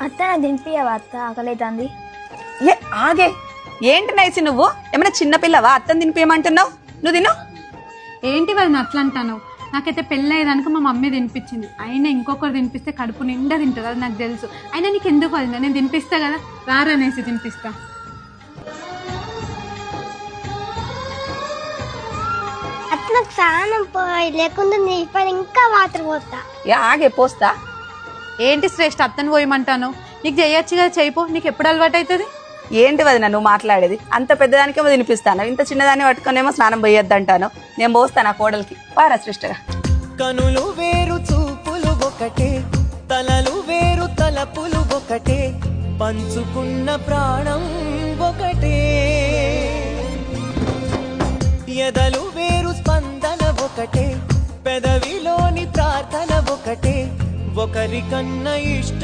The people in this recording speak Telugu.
అత్త నాకు దింపియవా అత్త ఆకలితంది. ఏ ఆగే, ఏంటి నైసి నువ్వు ఏమైనా చిన్నపిల్లవా? అత్తని తినిపించమంటున్నావు, నువ్వు తిను. ఏంటి వదిన అట్లా అంటాను? నాకైతే పెళ్ళి అయ్యేదానికి మా మమ్మీ తినిపించింది. అయినా ఇంకొకరు తినిపిస్తే కడుపు నిండా తింటుంది, అది నాకు తెలుసు. అయినా నీకు ఎందుకు వదిన, నేను తినిపిస్తా కదా, రారనేసి తినిపిస్తా. అత్త నాకు స్నానం పోయి లేకుండా నీ పైన ఇంకా వాటర్ పోతా. ఏ ఆగే, పోస్తా. ఏంటి శ్రేష్ఠ అత్తని పోయమంటాను? నీకు చేయొచ్చు కదా, చేయిపో. నీకు ఎప్పుడు అలవాటు అవుతుంది? ఏంటి వదిన నువ్వు మాట్లాడేది? అంత పెద్దదానికేమో తినిపిస్తాను, ఇంత చిన్నదాన్ని పట్టుకునేమో స్నానం పోయొద్దంటాను. నేను పోస్తాను ఆ కోడలికి. పారా సృష్టిగా. కనులు వేరు చూపులు ఒకటే, తలలు వేరు తలపులు ఒకటే, పంచుకున్న ప్రాణం ఒకటే. ఎదలు వేరు స్పందన ఒకటే, పెదవిలోని ప్రార్థన ఒకటే, ఒకరికన్నా ఇష్టం.